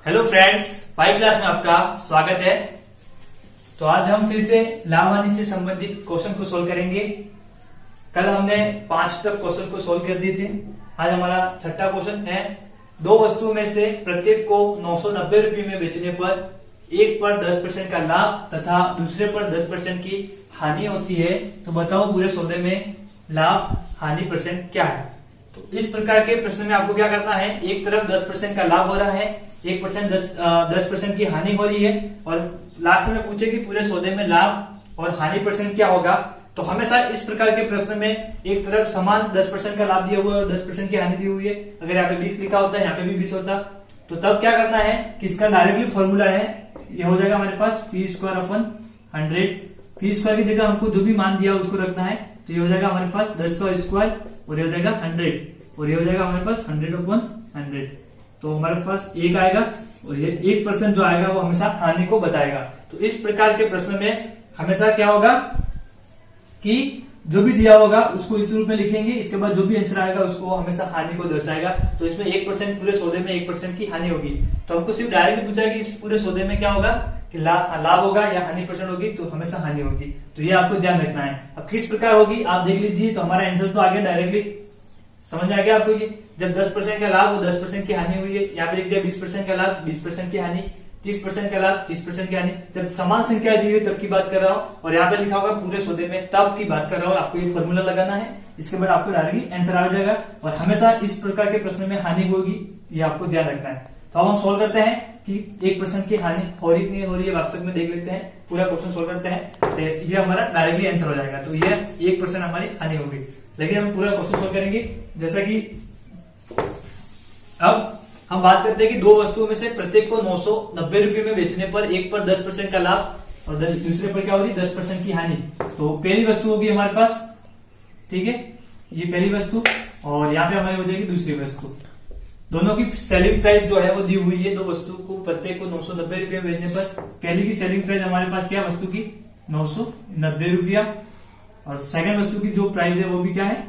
Hello friends, पाई class में आपका स्वागत है। तो आज हम फिर से लाभ हानि से संबंधित क्वेश्चन को सोल्व करेंगे। कल हमने 5 तक क्वेश्चन को सोल्व कर दिए थे। आज हमारा छठा क्वेश्चन है, दो वस्तुओं में से प्रत्येक को 990 रुपये में बेचने पर एक पर 10% का लाभ तथा दूसरे पर 10% की हानि होती है। तो बताओ पूरे सौदे में लाभ हानि परसेंट क्या है। तो इस प्रकार के प्रश्न में आपको क्या करना है, एक तरफ 10% का लाभ हो रहा है, 1% 10% की हानि हो रही है और लास्ट में पूछे कि पूरे सौदे में लाभ और हानि परसेंट क्या होगा। तो हमेशा इस प्रकार के प्रश्न में एक तरफ समान 10% का लाभ दिया हुआ है और 10% की हानि दी हुई है। अगर यहाँ पे 20 लिखा होता है, यहाँ पे भी 20 होता, तो तब क्या करना है कि इसका डायरेक्टली फॉर्मूला है, ये हो जाएगा हमारे पास पी स्क्वायर अपन 100। पी स्क्वायर की जगह हमको जो भी मान दिया उसको रखना है। तो ये हो जाएगा हमारे पास 10 का स्क्वायर और ये हो जाएगा 100 और ये हो जाएगा हमारे पास 100/100। तो हमारे पास एक आएगा और ये 1% जो आएगा वो हमेशा हानि को बताएगा। तो इस प्रकार के प्रश्न में हमेशा क्या होगा कि जो भी दिया होगा उसको इस रूप में लिखेंगे, इसके बाद जो भी आंसर आएगा उसको हमेशा हानि को दर्शाएगा। तो इसमें 1% पूरे सौदे में 1% की हानि होगी। तो हमको सिर्फ डायरेक्ट पूछा कि इस पूरे सौदे में क्या होगा कि लाभ होगा या हानि परसेंट होगी, तो हमेशा हानि होगी। तो ये आपको ध्यान रखना है। अब किस प्रकार होगी आप देख लीजिए। तो हमारा आंसर तो आ गया डायरेक्टली, समझ आ गया आपको कि जब 10% का लाभ और 10% की हानि हुई है। यहाँ पे लिख दिया 20% का लाभ 20% की हानि, 30% का लाभ 30% की हानि। जब समान संख्या दी हुई तब की बात कर रहा हूँ और यहाँ पे लिखा होगा पूरे सौदे में तब की बात कर रहा हूँ। आपको ये फॉर्मूला लगाना है, इसके बाद आपको डायरेक्टली आंसर आ जाएगा। और हमेशा इस प्रकार के प्रश्न में हानि होगी, ये आपको ध्यान रखना है। तो अब हम सोल्व करते हैं कि 1% की हानि हो रही नहीं हो रही है, वास्तव में देख लेते हैं। पूरा क्वेश्चन सोल्व करते हैं तो ये हमारा डायरेक्टली आंसर हो जाएगा। तो ये 1% हमारी हानि होगी। लेकिन हम पूरा क्वेश्चन सोल्व करेंगे जैसा कि अब हम बात करते हैं कि दो वस्तुओं में से प्रत्येक को 990 रुपये में बेचने पर एक पर 10% का लाभ और दूसरे पर क्या होगी 10% की हानि। तो पहली वस्तु होगी हमारे पास, ठीक है, ये पहली वस्तु और यहाँ पे हमारी हो जाएगी दूसरी वस्तु। दोनों की सेलिंग प्राइस जो है वो दी हुई है। दो वस्तु को प्रत्येक को 990 रुपये में बेचने पर पहली की सेलिंग प्राइस हमारे पास क्या है, वस्तु की 990 रुपया और सेकंड वस्तु की जो प्राइस है वो भी क्या है,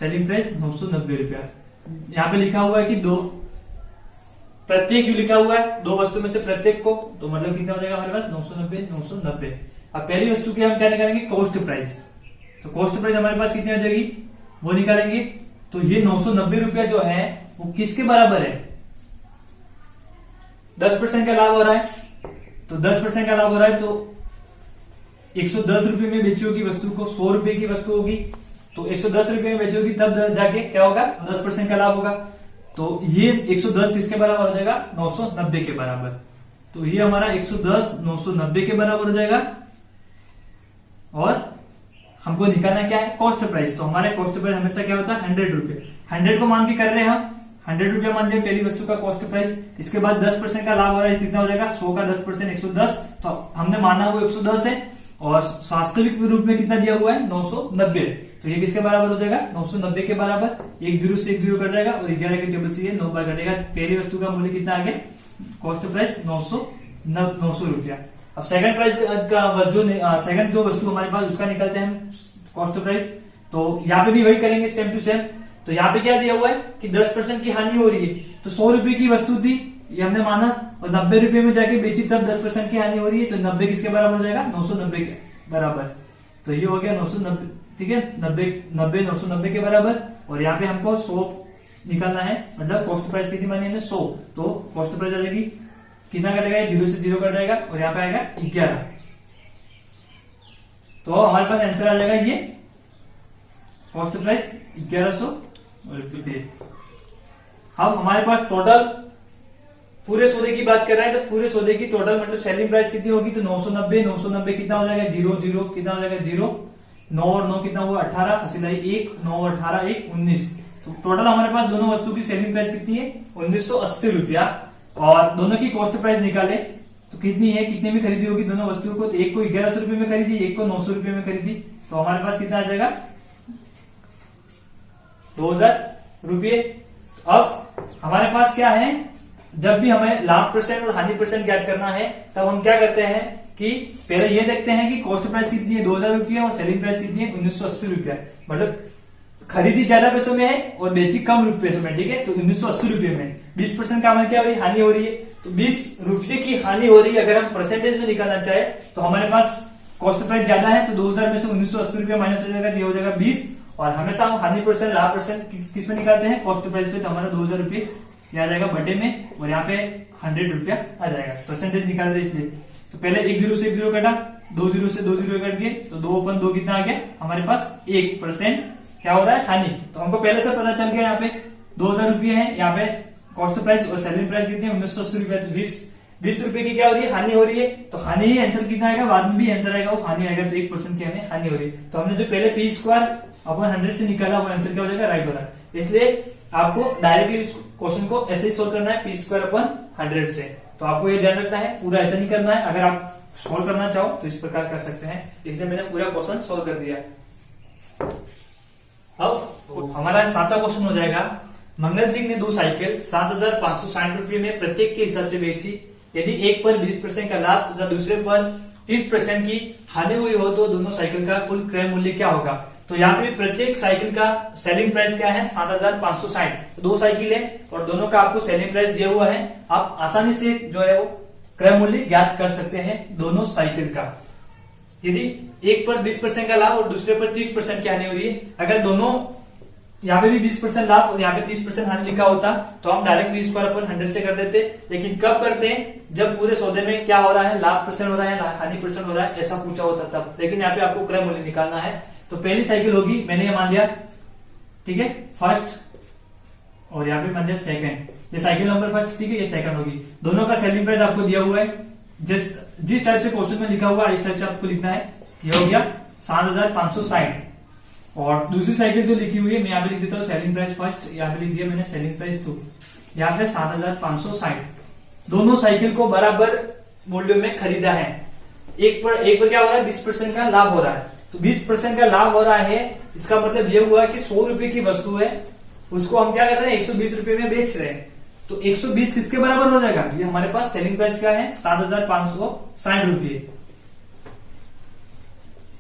सेलिंग प्राइस 990 रुपया। यहाँ पे लिखा हुआ है कि दो प्रत्येक क्यों लिखा हुआ है, दो वस्तु में से प्रत्येक को, तो मतलब कितना हो जाएगा हमारे पास 990। अब पहली वस्तु की हम क्या निकालेंगे, कॉस्ट प्राइस। तो कॉस्ट प्राइस हमारे पास कितनी हो जाएगी वो निकालेंगे। तो ये 990 रुपया जो है वो किसके बराबर है, 10% का लाभ हो रहा है। तो 10% का लाभ हो रहा है तो 110 रुपये में बेची होगी वस्तु को, 100 रुपए की वस्तु होगी तो 110 रुपए में बेची होगी, तब जाके क्या होगा 10% का लाभ होगा। तो ये 110 किसके बराबर हो जाएगा, 990 के बराबर। तो ये हमारा 110 990 के बराबर हो जाएगा। और हमको निकालना क्या है, कॉस्ट प्राइस। तो हमारे कॉस्ट प्राइस हमेशा क्या होता है 100 रुपए। 100 को मान के कर रहे हैं हम, 100 रुपया मान लिया पहली वस्तु का कॉस्ट प्राइस। इसके बाद 10% का लाभ हो रहा है, कितना हो जाएगा 100 का 10% 110। तो हमने माना वो 110 है और वास्तविक रूप में कितना दिया हुआ है 990। तो ये किसके बराबर हो जाएगा 990 के बराबर। 1 0 से 1 0 कट जाएगा और 11 के टेबल से ये 9 बार कटेगा। पहली वस्तु का मूल्य कितना आ गया, कॉस्ट प्राइस 900 रुपया। अब सेकंड प्राइस का जो सेकंड जो वस्तु हमारे पास उसका निकलते हैं हम कॉस्ट प्राइस। तो यहाँ पे भी वही करेंगे सेम टू सेम। तो यहाँ पे क्या दिया हुआ है कि 10% की हानि हो रही है। तो 100 रुपए की वस्तु थी ये हमने माना और 90 रुपए में जाके बेची तब 10% की हानि हो रही है। तो 90 किसके बराबर हो जाएगा 990 के बराबर। तो ये हो गया 990, ठीक है, 90 990 के बराबर। और यहाँ पे हमको 100 निकालना है, मतलब कॉस्ट प्राइस कितनी मानी हमने 100। तो कॉस्ट प्राइस आ जाएगी कितना कटेगा, 0 से 0 कट जाएगा और यहाँ पे आएगा 11। तो हमारे पास आंसर आ जाएगा ये कॉस्ट प्राइस 1100। और फिर अब हमारे पास टोटल पूरे सौदे की बात कर रहे हैं। तो पूरे सौदे की टोटल मतलब सेलिंग प्राइस कितनी होगी, तो 990 कितना हो जाएगा 0 0 कितना हो जाएगा 0, 9 और 9 कितना हुआ 18, असिलाई 1, 9 और 18 1 19। तो टोटल हमारे पास दोनों वस्तु की सेलिंग प्राइस कितनी है 1980 रुपया। और दोनों की कॉस्ट प्राइस निकाले तो कितनी है, कितने में खरीदी होगी दोनों वस्तुओं को। तो एक को 1100 रुपए में खरीदी, एक को 900 रुपए में खरीदी। तो हमारे पास कितना आ जाएगा 2000 रुपये। अब हमारे पास क्या है, जब भी हमें लाभ परसेंट और हानि परसेंट ज्ञात करना है तब हम क्या करते हैं कि पहले ये देखते हैं कि कॉस्ट प्राइस कितनी है 2000 रुपया और सेलिंग प्राइस कितनी है 1980 रुपया। मतलब खरीदी ज्यादा पैसों में है और बेची कम पैसों में, ठीक है। तो 1980 रुपये में 20% का हमारे क्या हो रही है, हानि हो रही है। तो 20 रुपये की हानि हो रही है। अगर हम परसेंटेज में निकालना चाहे तो हमारे पास कॉस्ट प्राइस ज्यादा है, तो 2000 में से 1980 रुपया माइनस हो जाएगा, ये हो जाएगा 20। और हमेशा हम हानि परसेंट लाभ परसेंट किस में निकालते हैं, कॉस्ट प्राइस पे, तो हमारा 2000 रुपये आ जाएगा बटे में, और यहाँ पे 100 रुपया आ जाएगा। परसेंटेज निकाल रहे इसलिए। तो पहले 1 0 से 1 0 कटा, 2 0 से 2 0 कट दिए, तो 2/2 कितना आ गया हमारे पास, 1% क्या हो रहा है, हानि। तो हमको पहले से पता चल गया, यहाँ पे 2000 रुपये है, यहाँ पे कॉस्ट प्राइस और सेलिंग प्राइस कितनी है, 1980 रुपया। तो 20 रुपए की क्या हो रही है, हानि हो रही है। तो हानि ही आंसर कितना आएगा, बाद में भी आंसर आएगा वो हानि आएगा, तो 1% की हमें हानि हो रही है। तो हमने जो पहले p² से निकाला वो आंसर क्या हो जाएगा, राइट हो रहा है। इसलिए आपको डायरेक्टली इस क्वेश्चन को ऐसे ही सोल्व करना है, p² से। तो आपको ये ध्यान रखना है, पूरा ऐसा नहीं करना है। अगर आप सोल्व करना चाहो तो इस प्रकार कर सकते हैं। इसलिए मैंने पूरा क्वेश्चन सोल्व कर दिया। अब हमारा 7वां क्वेश्चन हो जाएगा, मंगल सिंह ने 2 साइकिल 7560 रुपये में प्रत्येक के हिसाब से बेची। यदि एक पर 20% का लाभ तथा दूसरे पर 30% की हानि हुई हो तो दोनों साइकिल का कुल क्रय मूल्य क्या होगा। तो यहाँ पे प्रत्येक साइकिल का सेलिंग प्राइस क्या है, 7560। तो 2 साइकिल है और दोनों का आपको सेलिंग प्राइस दिया हुआ है। आप आसानी से जो है वो क्रय मूल्य ज्ञात कर सकते हैं दोनों साइकिल का। यदि एक पर 20% का लाभ और दूसरे पर 30% की हानि हो रही है, अगर दोनों यहाँ पे भी 20% लाभ और यहाँ पे 30% हानि लिखा होता तो हम डायरेक्ट p² से कर देते। लेकिन कब करते हैं, जब पूरे सौदे में क्या हो रहा है, लाभ % हो रहा है, हानि % हो रहा है, ऐसा पूछा होता तब। लेकिन यहाँ पे आपको क्रय मूल्य निकालना है। तो पहली साइकिल होगी, मैंने ये मान लिया, ठीक है, फर्स्ट, और यहाँ पे मान लिया सेकंड। ये साइकिल नंबर फर्स्ट, ठीक है, ये सेकंड होगी। दोनों का सेलिंग प्राइस आपको दिया हुआ है, जिस टाइप से क्वेश्चन में लिखा हुआ है इस टाइप से आपको लिखना है। ये हो गया 7560। और दूसरी साइकिल जो लिखी हुई है, मैं यहाँ पे लिख देता हूँ सेलिंग प्राइस फर्स्ट, यहाँ पे लिख दिया मैंने सेलिंग प्राइस 2, यहाँ पे 7560। दोनों साइकिल को बराबर मूल्य में खरीदा है। एक पर क्या हो रहा है, 20% का लाभ हो रहा है। तो 20% का लाभ हो रहा है, इसका मतलब ये हुआ कि 100 रुपए की वस्तु है, उसको हम क्या कर रहे हैं, 120 रुपए में बेच रहे हैं। तो 120 किसके बराबर हो जाएगा, ये हमारे पास सेलिंग प्राइस क्या है, 7560 रुपये।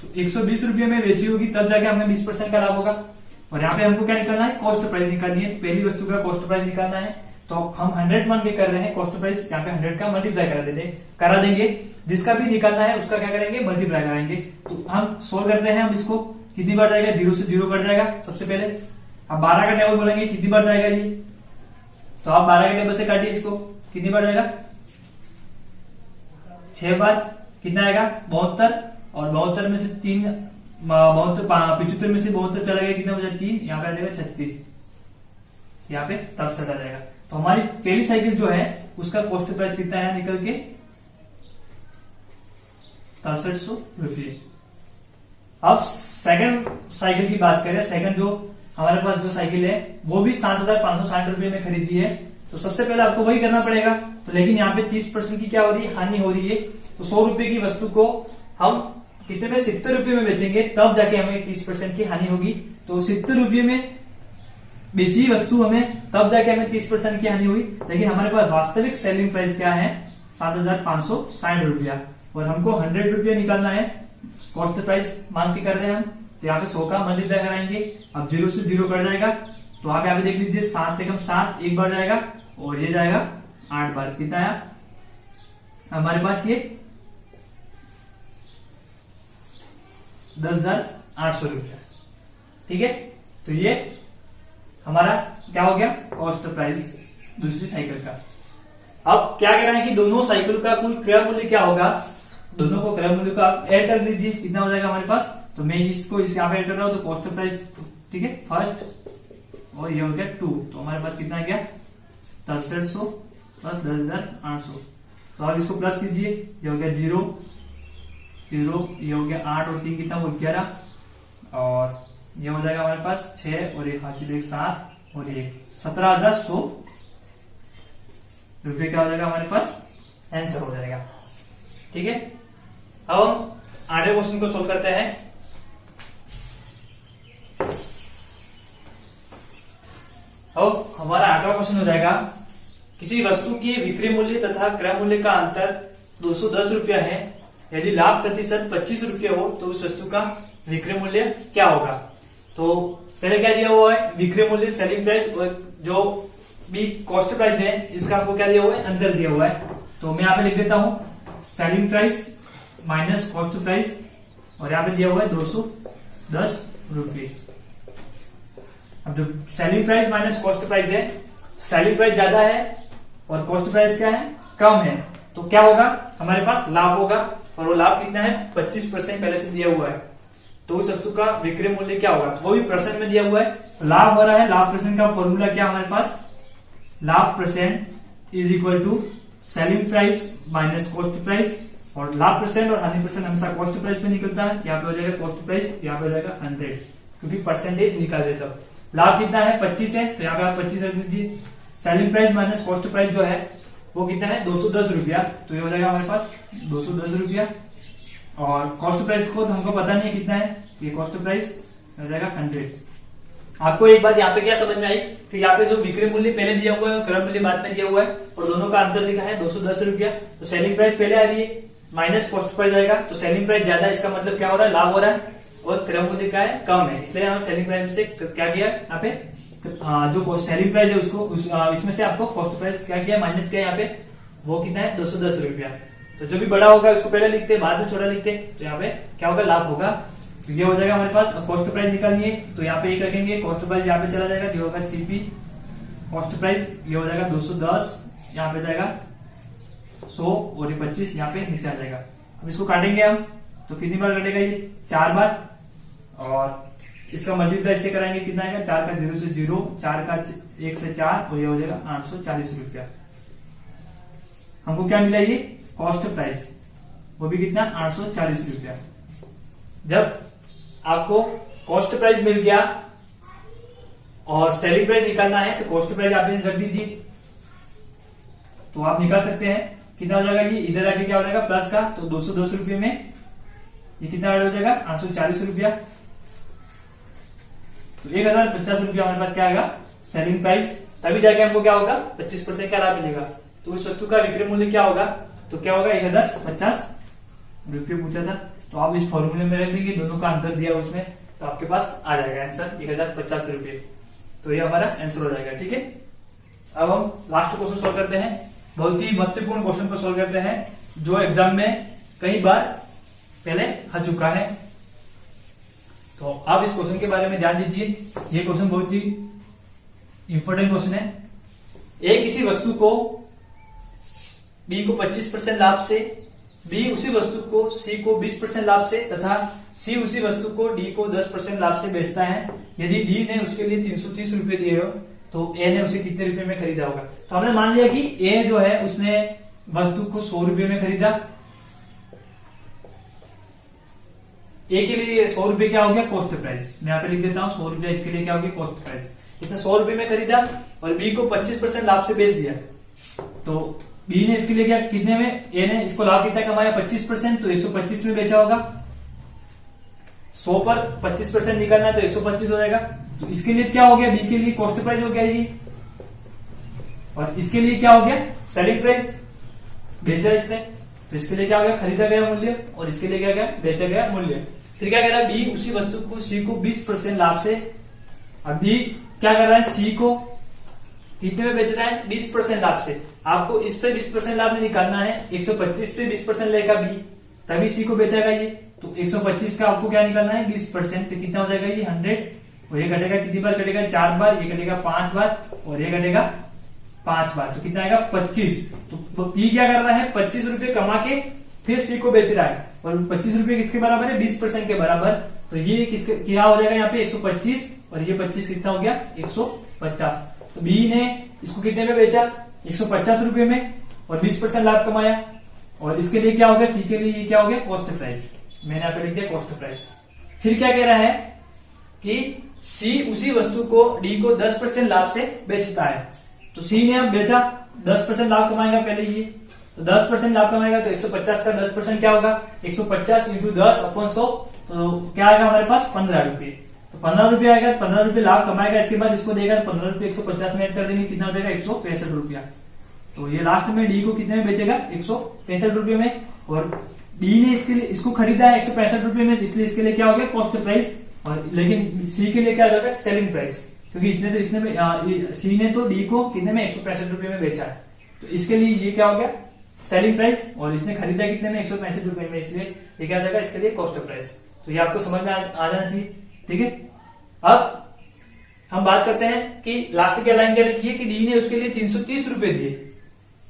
तो 120 रुपये में बेची होगी, तब जाके हमें 20% का लाभ होगा। और यहाँ पे हमको क्या निकालना है, कॉस्ट प्राइस निकालनी है। तो पहली वस्तु का कॉस्ट प्राइस निकालना है, तो हम 100 मान के कर रहे हैं कॉस्ट प्राइस, यहाँ पे 100 का मल्टीप्लाई करा देंगे। जिसका भी निकालना है उसका क्या करेंगे, मल्टीप्लाई कराएंगे। तो हम सोल्व करते हैं, हम इसको कितनी बार जाएगा, 0 से 0 कट जाएगा सबसे पहले। अब 12 का टेबल बोलेंगे, कितनी बार जाएगा ये, तो आप 12 के टेबल से काटिए इसको, कितनी बार जाएगा, 6 बार। कितना आएगा, 72, और 72 में से 3, 75 में से 72 चला गया, कितना हो जाएगा, 3, यहाँ पे आ जाएगा 36, यहाँ पे 63 आ जाएगा। तो हमारी पहली साइकिल जो है उसका कॉस्ट प्राइस कितना है, निकल के 6300 रुपये। अब सेकंड साइकिल की बात करें, सेकंड जो हमारे पास जो साइकिल है वो भी 7560 रुपये में खरीदी है। तो सबसे पहले आपको वही करना पड़ेगा। तो लेकिन यहाँ पे 30% की क्या हो रही है, हानि हो रही है। तो 100 रुपए की वस्तु को हम कितने में, 70 रुपये में बेचेंगे, तब जाके हमें 30% की हानि होगी। तो 70 रुपये में बेची वस्तु हमें, तब जाके हमें 30% की हानि हुई। लेकिन हमारे पास वास्तविक सेलिंग प्राइस क्या है, 7560 रुपया, और हमको 100 रुपया निकालना है। कॉस्ट प्राइस मान के कर रहे हैं हम, तो यहाँ पे 100 का मल्टीप्लाई कराएंगे। अब 0 से 0 कट जाएगा, तो आप यहाँ पे देख लीजिए, 7 एकम 7 एक बार जाएगा, और ये जाएगा 8 बार। कितना आया हमारे पास, ये 10,800 रुपया, ठीक है। तो ये हमारा क्या हो गया, कॉस्ट प्राइस दूसरी साइकिल का। अब क्या कह रहे हैं कि दोनों साइकिल का कुल क्रय मूल्य क्या होगा, दोनों को क्रय मूल्य का आप ऐड कर लीजिए, कितना हो जाएगा हमारे पास। तो मैं इसको यहाँ पे ऐड कर रहा हूं, तो कॉस्ट प्राइस, ठीक है, फर्स्ट, और ये हो गया 2, तो हमारे पास कितना आ गया, 6300 प्लस 10,800। तो आप इसको प्लस कीजिए, ये हो गया 0 0, ये हो गया 8 और 3 कितना, वो 11, और ये हो जाएगा हमारे पास 6 और 1 हासिल 1 7 और 1 17,100 रुपये क्या हो जाएगा हमारे पास, आंसर हो जाएगा, ठीक है। अब हम आगे क्वेश्चन को सोल्व करते हैं। अब हमारा आठवां क्वेश्चन हो जाएगा, किसी वस्तु के विक्रय मूल्य तथा क्रय मूल्य का अंतर 210 रुपया है। यदि लाभ प्रतिशत 25 रुपये हो तो उस वस्तु का विक्रय मूल्य क्या होगा। तो पहले क्या दिया हुआ है, विक्रय मूल्य सेलिंग प्राइस, और जो बी कॉस्ट प्राइस है, इसका आपको क्या दिया हुआ है, अंतर दिया हुआ है। तो मैं यहाँ पे लिख देता हूं selling price minus cost price, और यहाँ पे दिया हुआ है 210 रुपये। अब जो selling price minus cost price है, सेलिंग प्राइस ज्यादा है और कॉस्ट प्राइस क्या है, कम है, तो क्या होगा, हमारे पास लाभ होगा, और वो लाभ कितना है, 25% पहले से दिया हुआ है। तो उस वस्तु का विक्रय मूल्य क्या होगा, वो भी परसेंट में दिया हुआ है, लाभ हो रहा है। लाभ परसेंट का फॉर्मूला क्या हमारे पास, लाभ percent is equal to selling price minus cost price, और लाभ परसेंट और हानि परसेंट हमेशा कॉस्ट प्राइस पे निकलता है। यहाँ पे हो जाएगा कॉस्ट प्राइस, यहाँ पे हो जाएगा 100, क्योंकि परसेंटेज निकाल देता हूं। लाभ कितना है, 25 है, तो यहाँ पे आप 25 रख दीजिए। Selling price minus cost price जो है वो कितना है, 210 रुपया, तो ये हो जाएगा हमारे पास 210 रुपया। और कॉस्ट प्राइस खुद हमको पता नहीं है कितना है, ये कॉस्ट प्राइस हो जाएगा 100। आपको एक बात यहाँ पे क्या समझ में आई कि यहाँ पे जो विक्रय मूल्य पहले दिया हुआ है और क्रय मूल्य बाद में दिया हुआ है, और दोनों का अंतर लिखा है 210 रुपया। तो सेलिंग प्राइस पहले आ रही है, माइनस कॉस्ट प्राइस आएगा, तो सेलिंग प्राइस ज्यादा, इसका मतलब क्या हो रहा है, लाभ हो रहा है, और क्रय मूल्य क्या है, कम है, इसलिए हम सेलिंग प्राइस से क्या किया यहाँ पे, जो सेलिंग प्राइस है उसको इसमें से आपको कॉस्ट प्राइस क्या किया, माइनस किया यहाँ पे, वो कितना है 210 रुपया। तो जो भी बड़ा होगा उसको पहले लिखते हैं, बाद में छोटा लिखते हैं, तो यहाँ पे क्या होगा, लाभ होगा। तो ये हो जाएगा हमारे पास। कॉस्ट प्राइस निकालनी है, तो यहाँ पे एक रखेंगे, कॉस्ट प्राइस यहाँ पे चला जाएगा, ये होगा सीपी कॉस्ट प्राइस, ये हो जाएगा 210, यहाँ पे जाएगा 100, और ये 25 यहाँ पे नीचे आ जाएगा। अब इसको काटेंगे हम, तो कितनी बार कटेगा, ये 4 बार, और इसका मल्टीप्लाई से कराएंगे, कितना आएगा, 4 का 0 से 0, 4 का 1 से 4, और ये हो जाएगा 840 रुपया। हमको क्या मिला, ये कॉस्ट प्राइस, वो भी कितना, 840 रुपया। जब आपको कॉस्ट प्राइस मिल गया और सेलिंग प्राइस निकालना है, तो कॉस्ट प्राइस आप रख दीजिए, तो आप निकाल सकते हैं कितना हो जाएगा, ये इधर आके क्या हो जाएगा, प्लस का, तो 210 रुपये में ये कितना हो जाएगा, 840 रुपया। तो 1050 रुपया हमारे पास क्या आएगा, सेलिंग प्राइस, तभी जाके हमको क्या होगा, 25% का लाभ मिलेगा। तो उस वस्तु का विक्रय मूल्य क्या होगा, तो क्या होगा, 1050 रुपये पूछा था, तो आप इस फॉर्मूले में रख देंगे, दोनों का अंतर दिया उसमें, तो आपके पास आ जाएगा आंसर 1050 रुपये। तो ये हमारा आंसर हो जाएगा, ठीक है। अब हम लास्ट क्वेश्चन सोल्व करते हैं, बहुत ही महत्वपूर्ण क्वेश्चन को सोल्व करते हैं, जो एग्जाम में कई बार पहले आ चुका है। तो आप इस क्वेश्चन के बारे में ध्यान दीजिए, ये क्वेश्चन बहुत ही इंपॉर्टेंट क्वेश्चन है। ए किसी वस्तु को बी को 25% लाभ से, बी उसी वस्तु को सी को 20% लाभ से, तथा सी उसी वस्तु को डी को 10% लाभ से बेचता है। यदि डी ने उसके लिए 330 रुपए दिए हो, तो ए ने उसे कितने रुपए में खरीदा होगा। तो हमने मान लिया कि ए जो है उसने वस्तु को 100 रुपए में खरीदा। ए के लिए 100 रुपए क्या हो गया, कॉस्ट प्राइस, मैं यहाँ पे लिख देता हूं 100 रुपया, इसके लिए क्या हो गया, कॉस्ट प्राइस। इसने 100 रुपए में खरीदा और बी को 25% लाभ से बेच दिया। तो बी ने इसके लिए क्या, कितने में, ए ने इसको लाभ कितना कमाया, 25%, तो 125 में बेचा होगा। 100 पर 25% निकालना है, तो 125 हो जाएगा। तो इसके लिए क्या हो गया, बी के लिए कॉस्ट प्राइस हो गया जी, और इसके लिए क्या हो गया, सेलिंग प्राइस, बेचा इसने, तो इसके लिए क्या हो गया, खरीदा गया मूल्य, और इसके लिए क्या गया, बेचा गया मूल्य। फिर क्या कह रहा है, बी उसी वस्तु को सी को 20% लाभ से, अब बी क्या कर रहा है, सी को कितने में बेच रहा है, 20% लाभ से। आपको इस पे 20% लाभ नहीं निकालना है, 125 पे 20% लेगा बी, तभी सी को बेचेगा ये। तो 125 का आपको क्या निकालना है, 20%, तो कितना हो जाएगा ये 100, और ये घटेगा कितनी बार घटेगा, 4 बार, ये घटेगा 5 बार, और ये घटेगा 5 बार, तो कितना आएगा 25। तो बी क्या कर रहा है, 25 रुपए कमा के फिर सी को बेच रहा है, और 25 रुपए किसके बराबर है, 20% के बराबर। तो ये किसके क्या हो जाएगा, यहाँ पे 125, और ये 25 कितना हो गया, 150। तो बी ने इसको कितने में बेचा, 150 रुपए में, और 20% लाभ कमाया। और इसके लिए क्या हो गया, सी के लिए ये क्या हो गया, कॉस्ट प्राइस, मैंने यहाँ पे लिख दिया कॉस्ट प्राइस। फिर क्या कह रहा है कि सी उसी वस्तु को डी को 10% लाभ से बेचता है। तो सी ने अब बेचा, 10% लाभ कमाएगा पहले ये, तो 10% लाभ कमाएगा, तो 150 का 10% क्या होगा, 150 इंटू 10/100, तो क्या आएगा हमारे पास, 15 रुपये। तो 15 रुपये आएगा, 15 रुपये लाभ कमाएगा, इसके बाद इसको देगा 15 रुपये 150 में ऐड कर देंगे, कितना हो जाएगा, 165 रुपया। तो ये लास्ट में डी को कितने में बेचेगा, 165 रुपये में, और डी ने इसके लिए इसको खरीदा है 165 रुपये में, इसलिए इसके लिए क्या हो गया, कॉस्ट प्राइस, और लेकिन सी के लिए क्या हो जाएगा, सेलिंग प्राइस। क्योंकि सी ने तो डी को कितने में 165 रुपए में बेचा है, तो इसके लिए ये क्या हो गया सेलिंग प्राइस, और इसने खरीदा कितने में 165 रुपए में, इसलिए ये क्या आ जाएगा इसके लिए कॉस्ट प्राइस। तो ये आपको समझ में आ जाना चाहिए। ठीक है, अब हम बात करते हैं कि लास्ट की लाइन क्या लिखी है कि डी ने उसके लिए 330 रुपए दिए।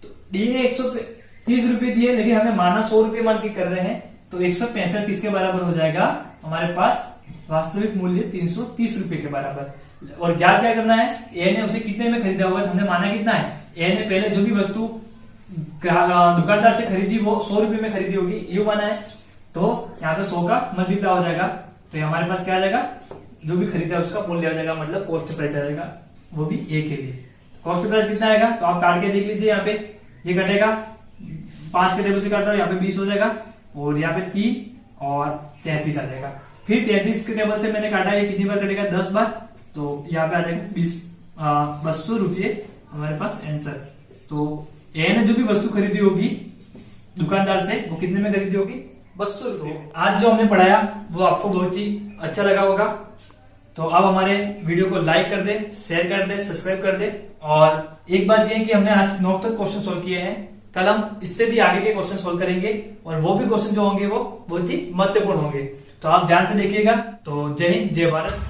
तो डी ने 130 रुपए दिए, लेकिन हमें माना 100 रुपए मान के कर रहे हैं, तो 165 किसके बराबर हो जाएगा, हमारे पास वास्तविक मूल्य 330 रुपए के बराबर। और ज्ञात क्या करना है, ए ने उसे कितने में खरीदा होगा, तो हमने माना कितना है, ए ने पहले जो भी वस्तु दुकानदार से खरीदी वो 100 रुपए में खरीदी होगी, यू माना है। तो यहाँ पे 100 का मल्टीप्लाई हो जाएगा, तो हमारे पास क्या आ जाएगा, जो भी खरीदा है उसका मूल्य आ जाएगा, मतलब कॉस्ट प्राइस आ जाएगा, वो भी ए के लिए। कॉस्ट प्राइस कितना आएगा, तो आप काट के देख लीजिए, यहाँ पे ये कटेगा 5 के टेबल से काट रहा हूं, यहाँ पे 20 हो जाएगा, और यहाँ पे 30 और 33 आ जाएगा। फिर 33 के टेबल से मैंने काटा, ये कितनी बार कटेगा, 10 बार, तो यहाँ पे आ जाएगा 200 रुपये हमारे पास आंसर। तो ए ने जो भी वस्तु खरीदी होगी दुकानदार से, वो कितने में खरीदी होगी, 200 रुपये। आज जो हमने पढ़ाया वो आपको बहुत ही अच्छा लगा होगा, तो अब हमारे वीडियो को लाइक कर दे, शेयर कर दे, सब्सक्राइब कर दे। और एक बात यह है कि हमने आज 9 तक क्वेश्चन सोल्व किए हैं, कल हम इससे भी आगे के क्वेश्चन सोल्व करेंगे, और वो भी क्वेश्चन जो होंगे वो बहुत ही महत्वपूर्ण होंगे। तो आप ध्यान से देखिएगा। तो जय हिंद, जय भारत।